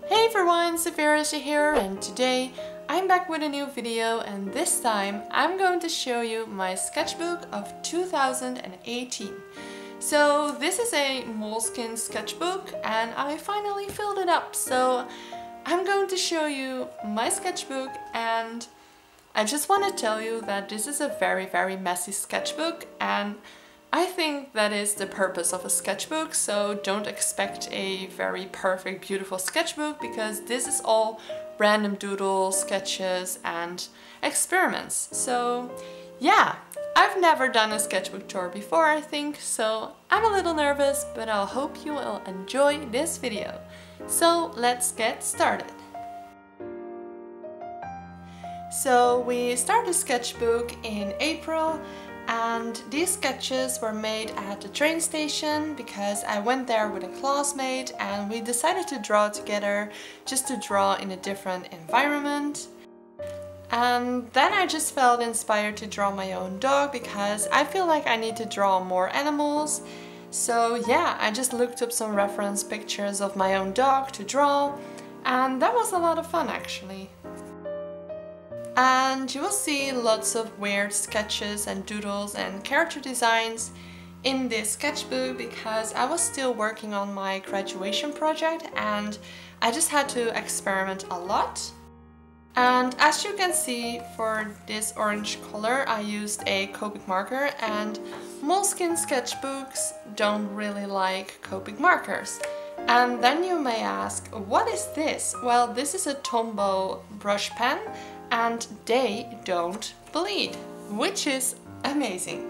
Hey everyone, Safira here, and today I'm back with a new video, and this time I'm going to show you my sketchbook of 2018. So this is a Moleskine sketchbook and I finally filled it up, so I'm going to show you my sketchbook. And I just want to tell you that this is a very messy sketchbook, and I think that is the purpose of a sketchbook, so don't expect a very perfect, beautiful sketchbook, because this is all random doodles, sketches and experiments. So yeah, I've never done a sketchbook tour before, I think, so I'm a little nervous, but I hope you will enjoy this video. So let's get started. So we started the sketchbook in April, and these sketches were made at the train station because I went there with a classmate and we decided to draw together, just to draw in a different environment. And then I just felt inspired to draw my own dog because I feel like I need to draw more animals. So yeah, I just looked up some reference pictures of my own dog to draw, and that was a lot of fun actually. And you will see lots of weird sketches and doodles and character designs in this sketchbook because I was still working on my graduation project and I just had to experiment a lot. And as you can see, for this orange color I used a Copic marker, and Moleskine sketchbooks don't really like Copic markers. And then you may ask, what is this? Well, this is a Tombow brush pen, and they don't bleed, which is amazing.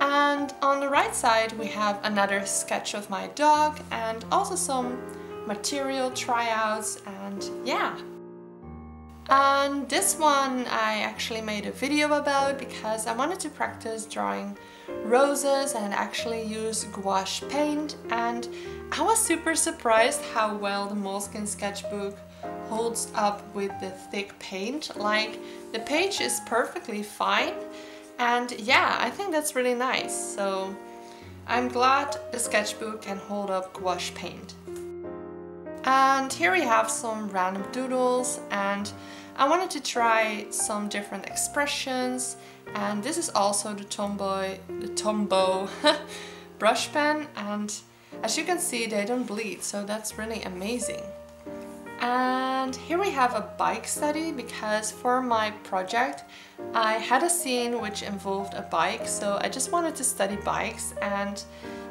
And on the right side we have another sketch of my dog and also some material tryouts, and yeah. And this one I actually made a video about because I wanted to practice drawing roses and actually use gouache paint, and I was super surprised how well the Moleskine sketchbook holds up with the thick paint. Like, the page is perfectly fine, and yeah, I think that's really nice. So I'm glad the sketchbook can hold up gouache paint. And here we have some random doodles, and I wanted to try some different expressions, and this is also the Tombow brush pen, and as you can see they don't bleed, so that's really amazing. And here we have a bike study because for my project I had a scene which involved a bike, so I just wanted to study bikes and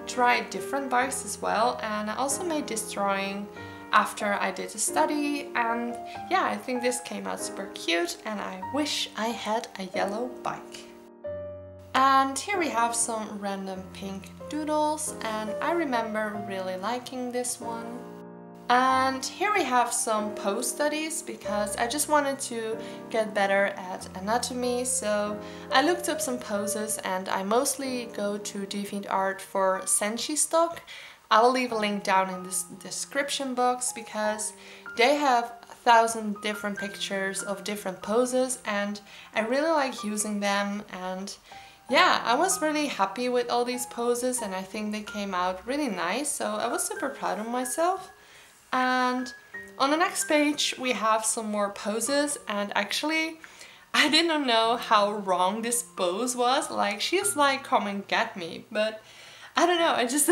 try different bikes as well. And I also made this drawing after I did the study, and yeah, I think this came out super cute and I wish I had a yellow bike. And here we have some random pink doodles, and I remember really liking this one. And here we have some pose studies because I just wanted to get better at anatomy, so I looked up some poses and I mostly go to DeviantArt for Senshi stock. I will leave a link down in this description box because they have 1,000 different pictures of different poses and I really like using them. And yeah, I was really happy with all these poses and I think they came out really nice, so I was super proud of myself. And on the next page we have some more poses, and actually I didn't know how wrong this pose was. Like, she's like, come and get me, but I don't know, I just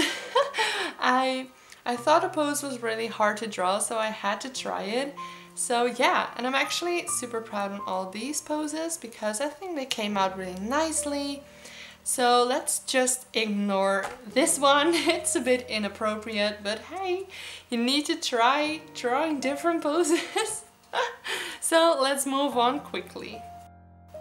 I thought the pose was really hard to draw, so I had to try it. So yeah, and I'm actually super proud of all these poses because I think they came out really nicely. So let's just ignore this one. It's a bit inappropriate, but hey, you need to try drawing different poses. So let's move on quickly.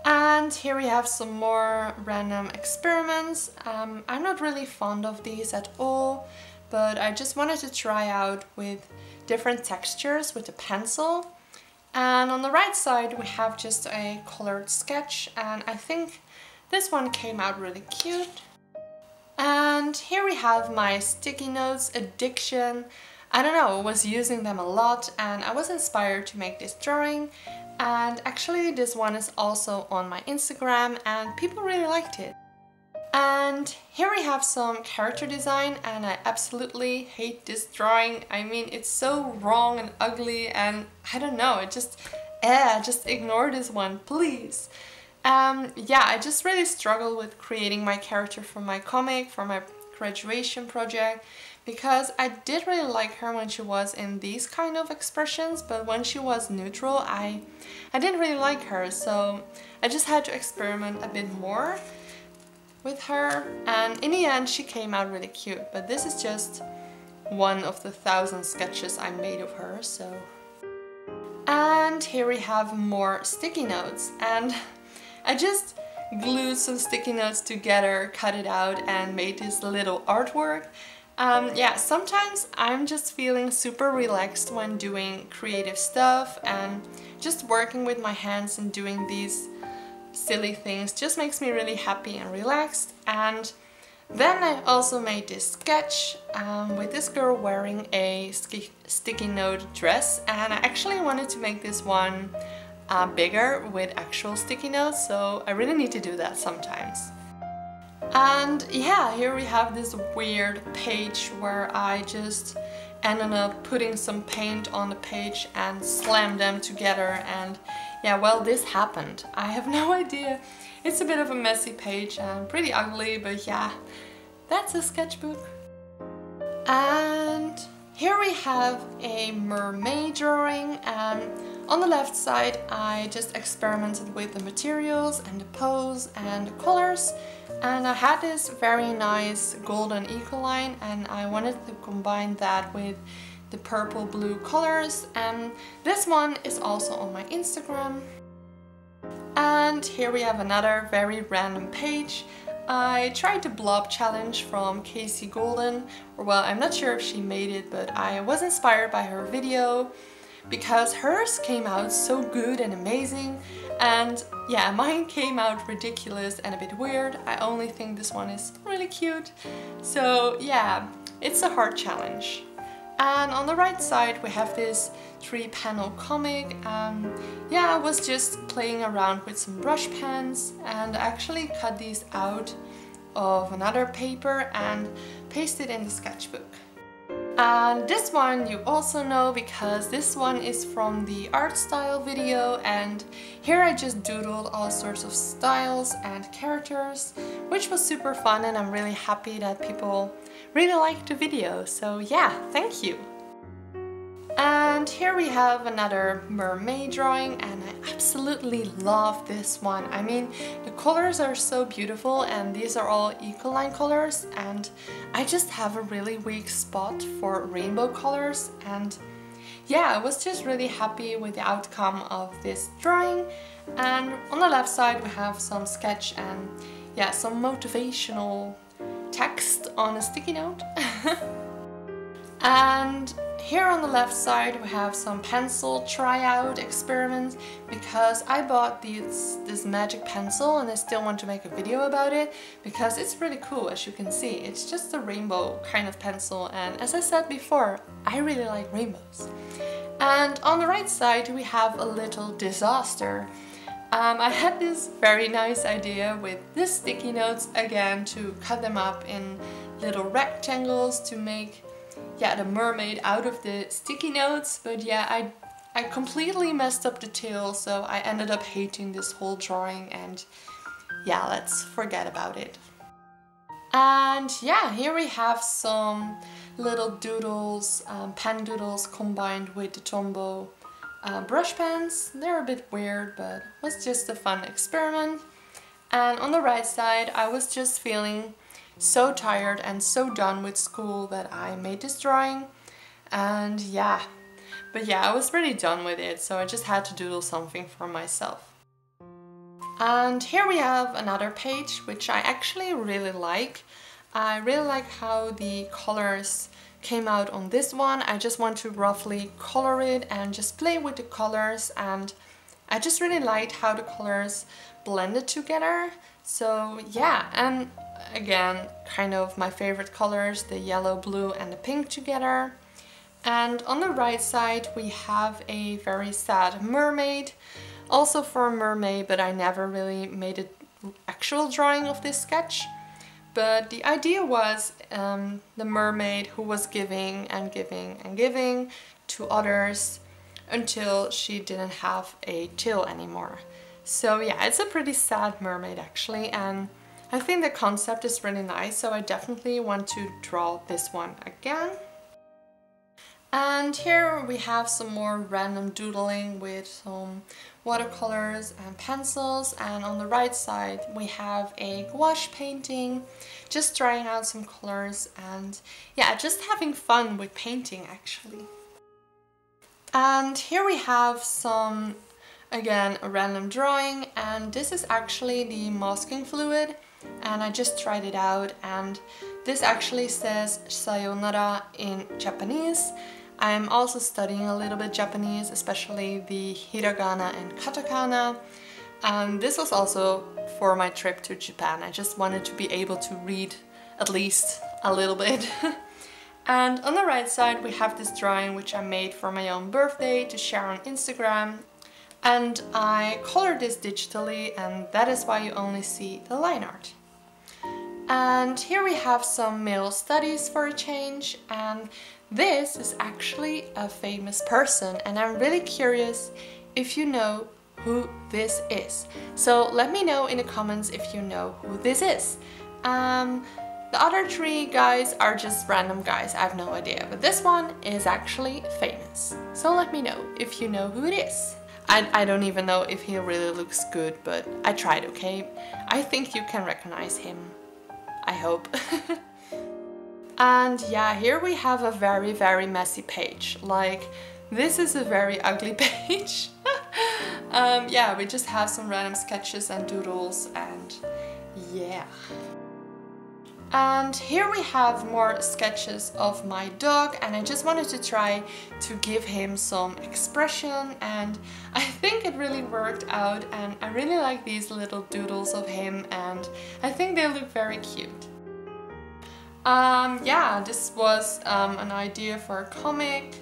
And here we have some more random experiments. I'm not really fond of these at all, but I just wanted to try out with different textures with a pencil. And on the right side we have just a colored sketch, and I think this one came out really cute. And here we have my sticky notes addiction. I don't know, I was using them a lot and I was inspired to make this drawing. And actually this one is also on my Instagram and people really liked it. And here we have some character design, and I absolutely hate this drawing. I mean, it's so wrong and ugly, and I don't know, just ignore this one, please. Yeah, I just really struggle with creating my character for my comic, for my graduation project, because I did really like her when she was in these kind of expressions, but when she was neutral, I didn't really like her, so I just had to experiment a bit more with her, and in the end she came out really cute. But this is just one of the 1,000 sketches I made of her, so. And here we have more sticky notes, and I just glued some sticky notes together, cut it out, and made this little artwork. Yeah, sometimes I'm just feeling super relaxed when doing creative stuff, and just working with my hands and doing these silly things just makes me really happy and relaxed. And then I also made this sketch with this girl wearing a sticky note dress, and I actually wanted to make this one bigger with actual sticky notes, so I really need to do that sometimes. And yeah, here we have this weird page where I just ended up putting some paint on the page and slammed them together, and yeah, well, this happened. I have no idea. It's a bit of a messy page and pretty ugly, but yeah, that's a sketchbook. And here we have a mermaid drawing, and on the left side I just experimented with the materials and the pose and the colors, and I had this very nice golden eco-line, and I wanted to combine that with the purple blue colors, and this one is also on my Instagram. And here we have another very random page. I tried the blob challenge from Casey Golden, or well, I'm not sure if she made it, but I was inspired by her video because hers came out so good and amazing, and yeah, mine came out ridiculous and a bit weird. I only think this one is really cute, so yeah, it's a hard challenge. And on the right side we have this 3-panel comic. Yeah, I was just playing around with some brush pens, and I actually cut these out of another paper and pasted in the sketchbook. And this one you also know because this one is from the art style video, and here I just doodled all sorts of styles and characters, which was super fun, and I'm really happy that people really liked the video, so yeah, thank you! And here we have another mermaid drawing, and I absolutely love this one. I mean, the colors are so beautiful, and these are all Ecoline colors, and I just have a really weak spot for rainbow colors, and yeah, I was just really happy with the outcome of this drawing. And on the left side we have some sketch and yeah, some motivational text on a sticky note. And here on the left side we have some pencil tryout experiments, because I bought this magic pencil and I still want to make a video about it because it's really cool. As you can see, it's just a rainbow kind of pencil, and as I said before, I really like rainbows. And on the right side we have a little disaster. I had this very nice idea with these sticky notes again to cut them up in little rectangles to make the mermaid out of the sticky notes, but yeah, I completely messed up the tail, so I ended up hating this whole drawing, and yeah, let's forget about it. And yeah, here we have some little doodles, pen doodles combined with the Tombow brush pens. They're a bit weird, but it was just a fun experiment. And on the right side I was just feeling so tired and so done with school that I made this drawing, and yeah, but yeah, I was really done with it, so I just had to doodle something for myself. And here we have another page which I actually really like. I really like how the colors came out on this one. I just want to roughly color it and just play with the colors, and I just really liked how the colors blended together. So yeah, and again, kind of my favorite colors, the yellow, blue and the pink together. And on the right side we have a very sad mermaid, also for a mermaid, but I never really made an actual drawing of this sketch. But the idea was the mermaid who was giving and giving and giving to others until she didn't have a till anymore. So yeah, it's a pretty sad mermaid actually, and I think the concept is really nice, so I definitely want to draw this one again. And here we have some more random doodling with some watercolors and pencils, and on the right side we have a gouache painting, just trying out some colors and yeah, just having fun with painting actually. And here we have some, again, a random drawing, and this is actually the masking fluid, and I just tried it out, and this actually says sayonara in Japanese. I'm also studying a little bit Japanese, especially the hiragana and katakana. This was also for my trip to Japan. I just wanted to be able to read at least a little bit. And on the right side we have this drawing which I made for my own birthday to share on Instagram. And I colored this digitally, and that is why you only see the line art. And here we have some male studies for a change, and this is actually a famous person, and I'm really curious if you know who this is. So let me know in the comments if you know who this is. The other three guys are just random guys, I have no idea, but this one is actually famous. So let me know if you know who it is. I don't even know if he really looks good, but I tried, okay? I think you can recognize him. I hope. And yeah, here we have a very, very messy page. Like, this is a very ugly page. Yeah, we just have some random sketches and doodles, and yeah. And here we have more sketches of my dog, and I just wanted to try to give him some expression, and I think it really worked out, and I really like these little doodles of him, and I think they look very cute. Yeah, this was an idea for a comic.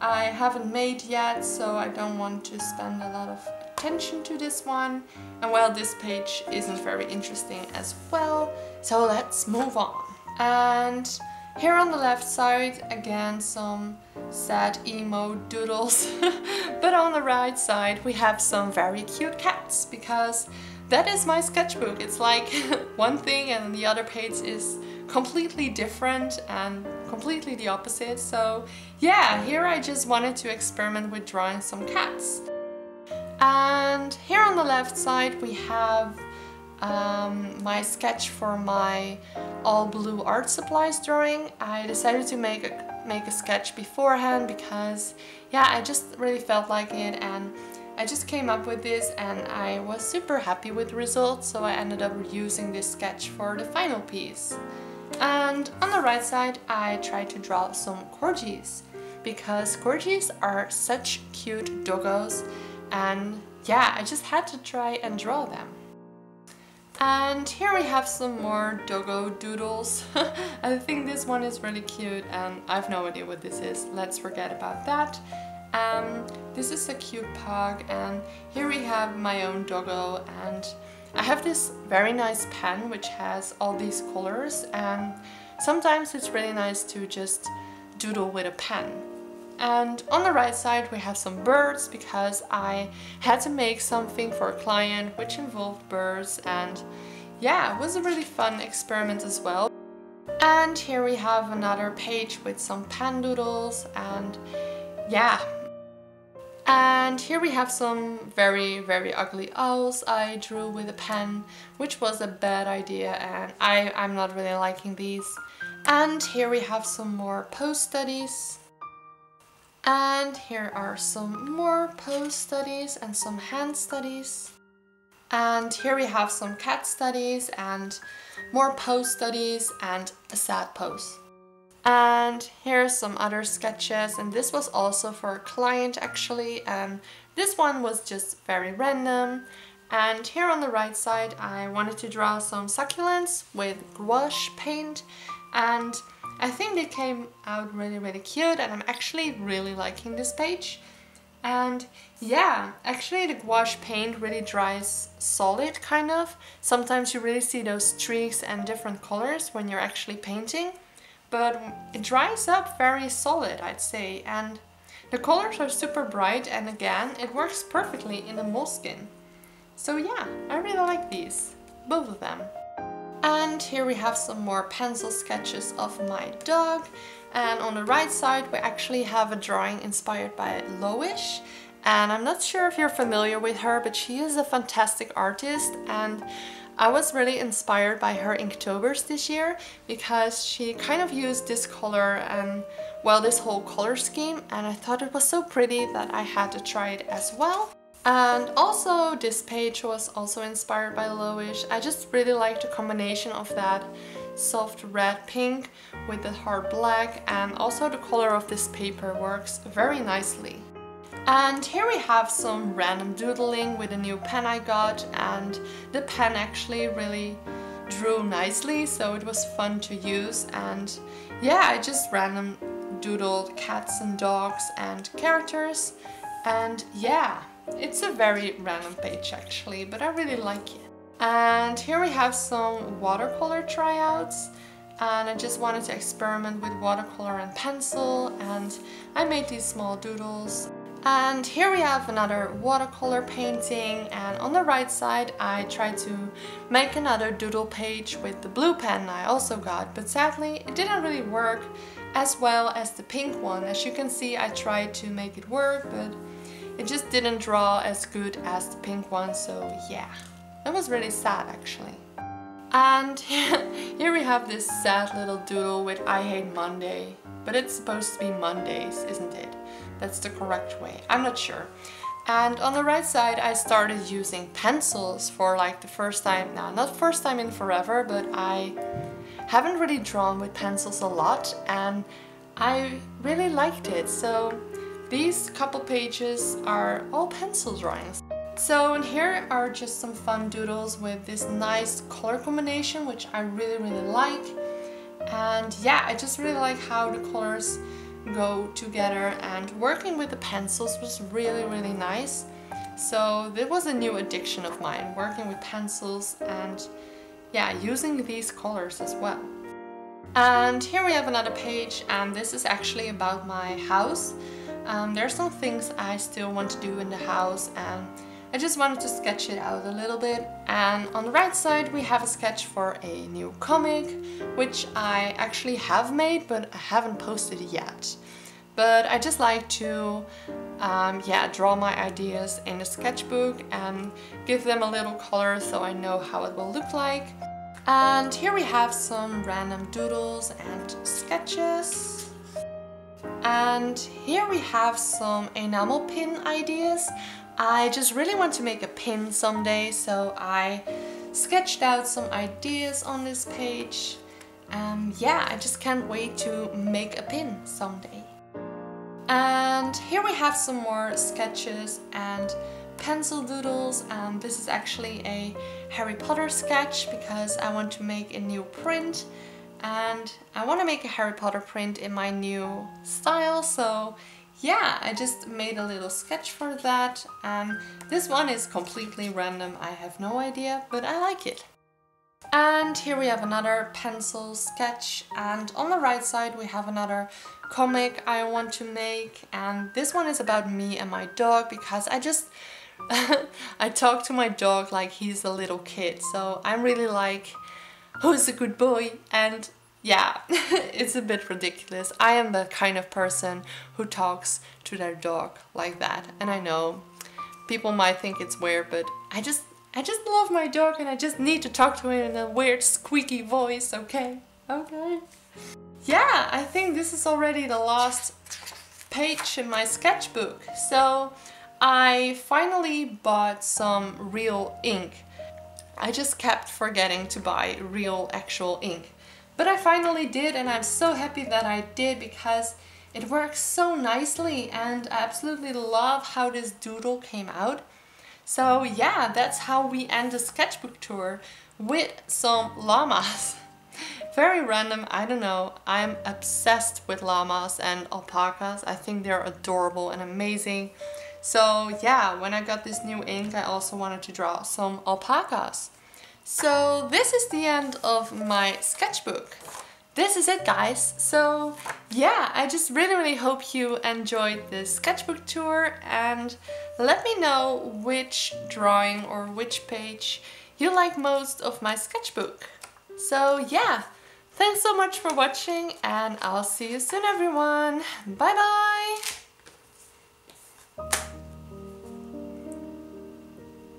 I haven't made yet, so I don't want to spend a lot of attention to this one. And well, this page isn't very interesting as well, so let's move on. And here on the left side, again, some sad emo doodles. But on the right side, we have some very cute cats, because that is my sketchbook. It's like one thing and the other page is completely different and completely the opposite. So yeah, here I just wanted to experiment with drawing some cats. And here on the left side we have my sketch for my all blue art supplies drawing. I decided to make a sketch beforehand because yeah, I just really felt like it, and I just came up with this and I was super happy with the results, so I ended up using this sketch for the final piece. And on the right side I tried to draw some corgis, because corgis are such cute doggos, and yeah, I just had to try and draw them. And here we have some more doggo doodles. I think this one is really cute, and I have no idea what this is. Let's forget about that. This is a cute pug, and here we have my own doggo, and I have this very nice pen which has all these colors, and sometimes it's really nice to just doodle with a pen. And on the right side we have some birds, because I had to make something for a client which involved birds, and yeah, it was a really fun experiment as well. And here we have another page with some pen doodles, and yeah. And here we have some very, very ugly owls I drew with a pen, which was a bad idea, and I'm not really liking these. And here we have some more pose studies. And here are some more pose studies and some hand studies. And here we have some cat studies and more pose studies and a sad pose. And here are some other sketches, and this was also for a client actually, and this one was just very random. And here on the right side I wanted to draw some succulents with gouache paint, and I think they came out really, really cute, and I'm actually really liking this page. And yeah, actually the gouache paint really dries solid kind of. Sometimes you really see those streaks and different colors when you're actually painting, but it dries up very solid, I'd say. And the colors are super bright, and again, it works perfectly in the moleskin. So yeah, I really like these, both of them. And here we have some more pencil sketches of my dog. And on the right side we actually have a drawing inspired by Loish. And I'm not sure if you're familiar with her, but she is a fantastic artist, and I was really inspired by her Inktober's this year because she kind of used this color and, well, this whole color scheme, and I thought it was so pretty that I had to try it as well. And also this page was also inspired by Loish. I just really like the combination of that soft red pink with the hard black, and also the color of this paper works very nicely. And here we have some random doodling with a new pen I got, and the pen actually really drew nicely, so it was fun to use. And yeah, I just random doodled cats and dogs and characters, and yeah, it's a very random page actually, but I really like it. And here we have some watercolor tryouts, and I just wanted to experiment with watercolor and pencil, and I made these small doodles. And here we have another watercolor painting, and on the right side I tried to make another doodle page with the blue pen I also got, but sadly it didn't really work as well as the pink one. As you can see, I tried to make it work, but it just didn't draw as good as the pink one, so yeah. That was really sad actually. And here we have this sad little doodle with I hate Monday, but it's supposed to be Mondays, isn't it? That's the correct way, I'm not sure. And on the right side I started using pencils for like the first time, now not first time in forever, but I haven't really drawn with pencils a lot and I really liked it. So these couple pages are all pencil drawings. So, and here are just some fun doodles with this nice color combination, which I really like. And yeah, I just really like how the colors go together, and working with the pencils was really nice. So this was a new addiction of mine, working with pencils and yeah, using these colors as well. And here we have another page, and this is actually about my house. There's some things I still want to do in the house, and I just wanted to sketch it out a little bit. And on the right side we have a sketch for a new comic, which I actually have made, but I haven't posted it yet. But I just like to yeah, draw my ideas in the sketchbook and give them a little color so I know how it will look like. And here we have some random doodles and sketches. And here we have some enamel pin ideas. I just really want to make a pin someday, so I sketched out some ideas on this page. Yeah, I just can't wait to make a pin someday. And here we have some more sketches and pencil doodles, and this is actually a Harry Potter sketch because I want to make a new print, and I want to make a Harry Potter print in my new style, so yeah, I just made a little sketch for that. This one is completely random, I have no idea, but I like it. And here we have another pencil sketch, and on the right side we have another comic I want to make, and this one is about me and my dog because I talk to my dog like he's a little kid, so I'm really like, who's a good boy? And yeah, it's a bit ridiculous. I am the kind of person who talks to their dog like that, and I know people might think it's weird, but I just love my dog and I just need to talk to him in a weird squeaky voice, okay? Okay. Yeah, I think this is already the last page in my sketchbook. So I finally bought some real ink. I just kept forgetting to buy real actual ink. But I finally did, and I'm so happy that I did because it works so nicely, and I absolutely love how this doodle came out. So yeah, that's how we end the sketchbook tour, with some llamas. Very random, I don't know. I'm obsessed with llamas and alpacas. I think they're adorable and amazing. So yeah, when I got this new ink, I also wanted to draw some alpacas. So this is the end of my sketchbook. This is it, guys. So yeah, I just really hope you enjoyed this sketchbook tour, and let me know which drawing or which page you like most of my sketchbook. So yeah, thanks so much for watching, and I'll see you soon, everyone. Bye bye!